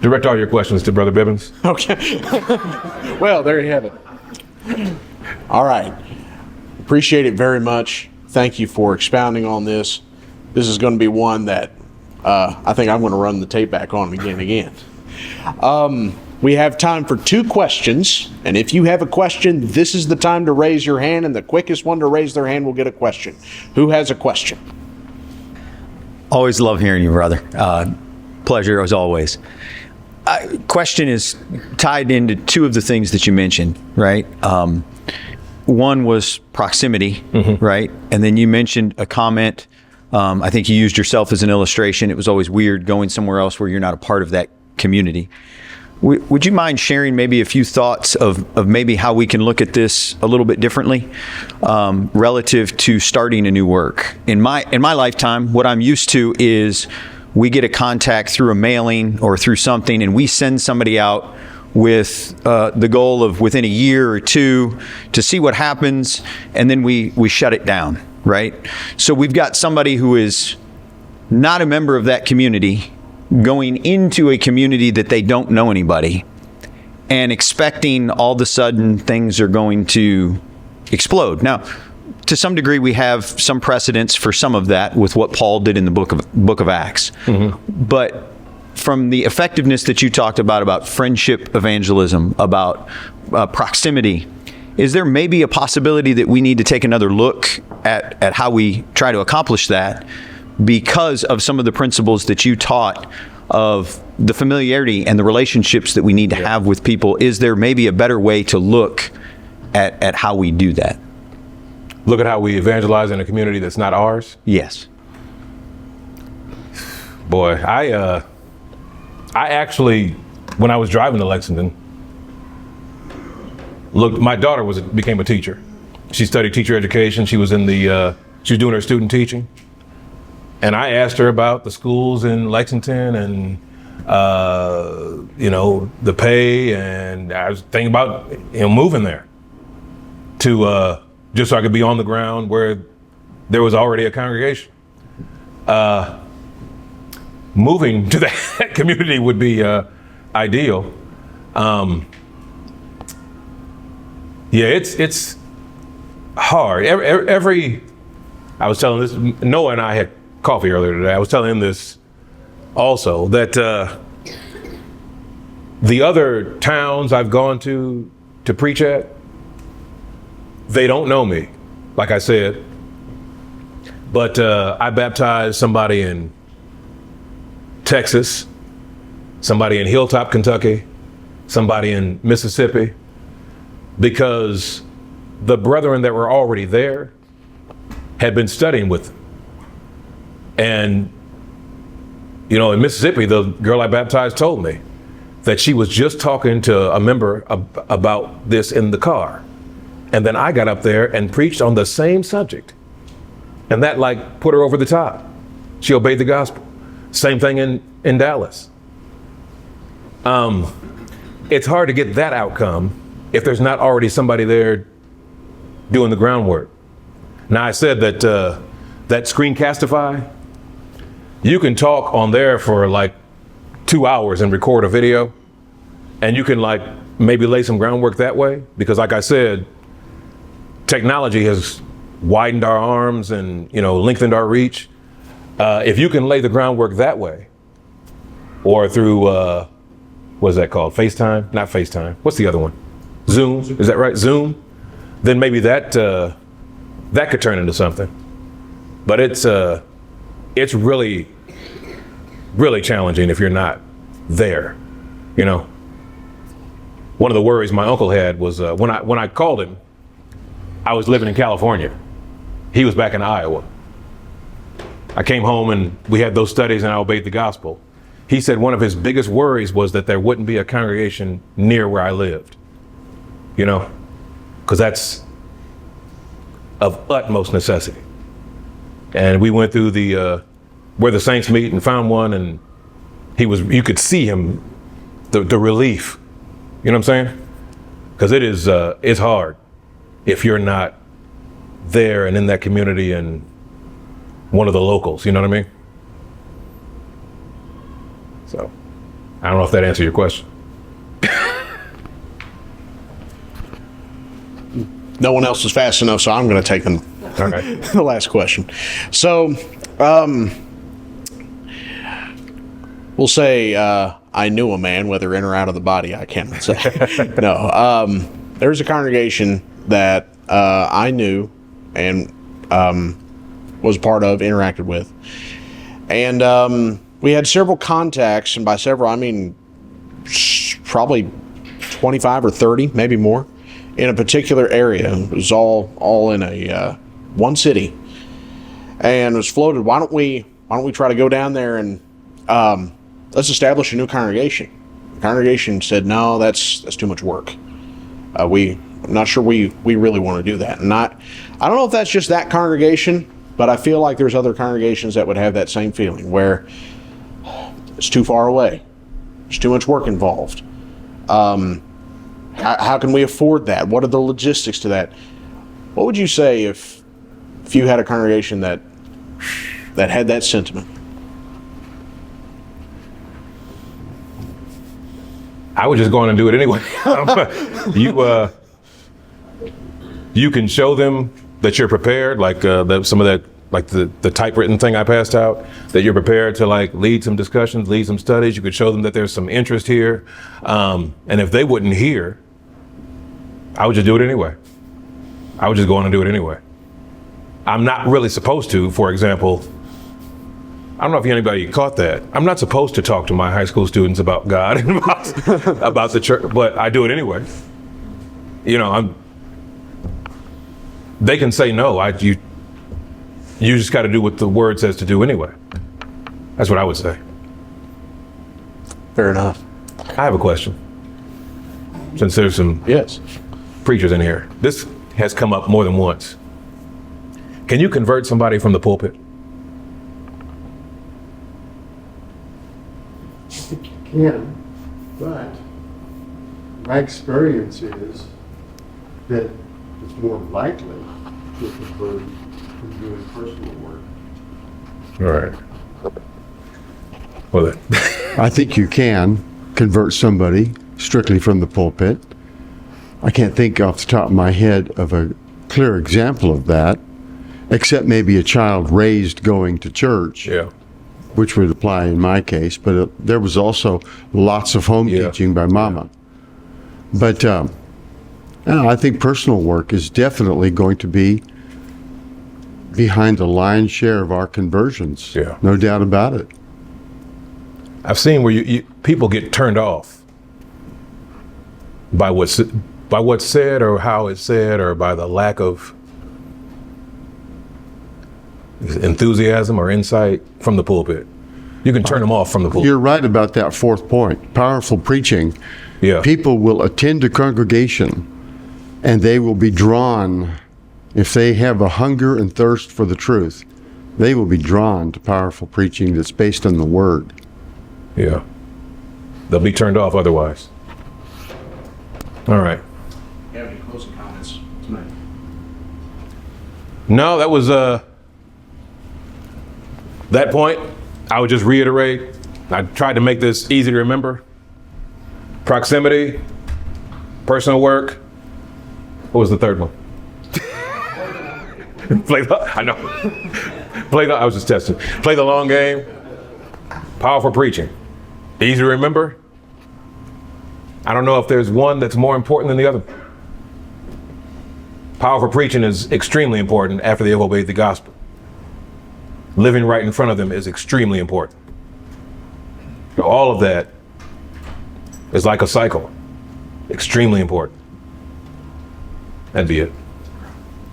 Direct all your questions to Brother Bibbins. Okay. Well, there you have it. All right. Appreciate it very much. Thank you for expounding on this. This is going to be one that I think I'm going to run the tape back on again and again. We have time for 2 questions, and if you have a question, this is the time to raise your hand, and the quickest one to raise their hand will get a question. Who has a question? Always love hearing you, brother. Pleasure as always. Question is tied into 2 of the things that you mentioned, right? One was proximity, right? And then you mentioned a comment. I think you used yourself as an illustration. It was always weird going somewhere else where you're not a part of that community. Would you mind sharing maybe a few thoughts of maybe how we can look at this a little bit differently relative to starting a new work? In my lifetime, what I'm used to is we get a contact through a mailing or through something, and we send somebody out with the goal of within a year or 2 to see what happens, and then we shut it down, right? So we've got somebody who is not a member of that community going into a community that they don't know anybody and expecting all of a sudden things are going to explode. Now, to some degree, we have some precedents for some of that with what Paul did in the book of Acts. But from the effectiveness that you talked about friendship evangelism, about proximity, is there maybe a possibility that we need to take another look at how we try to accomplish that because of some of the principles that you taught of the familiarity and the relationships that we need to have with people? Is there maybe a better way to look at how we do that? Look at how we evangelize in a community that's not ours? Yes. Boy, I actually, when I was driving to Lexington, my daughter became a teacher. She studied teacher education. She was she was doing her student teaching. And I asked her about the schools in Lexington and, the pay. And I was thinking about, moving there to, just so I could be on the ground where there was already a congregation. Moving to that community would be ideal. It's hard. I was telling this, Noah and I had coffee earlier today. I was telling him this also, that the other towns I've gone to preach at, they don't know me, like I said. But I baptized somebody in Texas, somebody in Hilltop, Kentucky, somebody in Mississippi, because the brethren that were already there had been studying with them. And, in Mississippi, the girl I baptized told me that she was just talking to a member about this in the car. And then I got up there and preached on the same subject. And that put her over the top. She obeyed the gospel. Same thing in Dallas. It's hard to get that outcome if there's not already somebody there doing the groundwork. Now, I said that that Screencastify, you can talk on there for 2 hours and record a video, and you can maybe lay some groundwork that way, because like I said, technology has widened our arms and lengthened our reach. If you can lay the groundwork that way, or through what is that called? FaceTime? Not FaceTime. What's the other one? Zoom. Is that right? Zoom. Then maybe that could turn into something. But it's really, really challenging if you're not there. One of the worries my uncle had was when I called him, I was living in California. He was back in Iowa. I came home and we had those studies and I obeyed the gospel. He said one of his biggest worries was that there wouldn't be a congregation near where I lived. Because that's of utmost necessity. And we went through where the saints meet and found one, and you could see him, the relief. You know what I'm saying? Because it's hard if you're not there and in that community and one of the locals, you know what I mean? So I don't know if that answered your question. No one else is fast enough, so I'm going to take them. All right. The last question. So, we'll say I knew a man, whether in or out of the body, I cannot say. No. There's a congregation that I knew and was part of, interacted with. And we had several contacts, and by several, I mean probably 25 or 30, maybe more, in a particular area. It was all in a one city, and it was floated. Why don't we try to go down there and let's establish a new congregation? The congregation said, no, that's too much work. I'm not sure we really want to do that. And I don't know if that's just that congregation, but I feel like there's other congregations that would have that same feeling where it's too far away. There's too much work involved. How can we afford that? What are the logistics to that? What would you say if you had a congregation that had that sentiment? I would just go on and do it anyway. You can show them that you're prepared, like some of that, like the typewritten thing I passed out, that you're prepared to like lead some discussions, lead some studies. You could show them that there's some interest here. And if they wouldn't hear, I would just do it anyway. I would just go on and do it anyway. I'm not really supposed to, for example, I don't know if anybody caught that. I'm not supposed to talk to my high school students about God and about the church, but I do it anyway. You know, they can say no. You just got to do what the word says to do anyway. That's what I would say. Fair enough. I have a question. Since there's some Yes. preachers in here, this has come up more than once. Can you convert somebody from the pulpit? Can, but my experience is that it's more likely to convert from doing personal work. All right. Well, then. I think you can convert somebody strictly from the pulpit. I can't think off the top of my head of a clear example of that, except maybe a child raised going to church. Yeah. Which would apply in my case, but there was also lots of home teaching by mama. But I think personal work is definitely going to be behind the lion's share of our conversions. Yeah. No doubt about it. I've seen where people get turned off by what's said or how it's said, or by the lack of enthusiasm or insight from the pulpit. You can turn them off from the pulpit. You're right about that fourth point. Powerful preaching. Yeah. People will attend a congregation and they will be drawn, if they have a hunger and thirst for the truth, they will be drawn to powerful preaching that's based on the word. Yeah. They'll be turned off otherwise. All right. You have any closing comments tonight? No, that was that point. I would just reiterate. I tried to make this easy to remember. Proximity, personal work. What was the third one? I know. I was just testing. Play the long game. Powerful preaching. Easy to remember. I don't know if there's one that's more important than the other. Powerful preaching is extremely important after they have obeyed the gospel. Living right in front of them is extremely important. So all of that is like a cycle. Extremely important. That'd be it.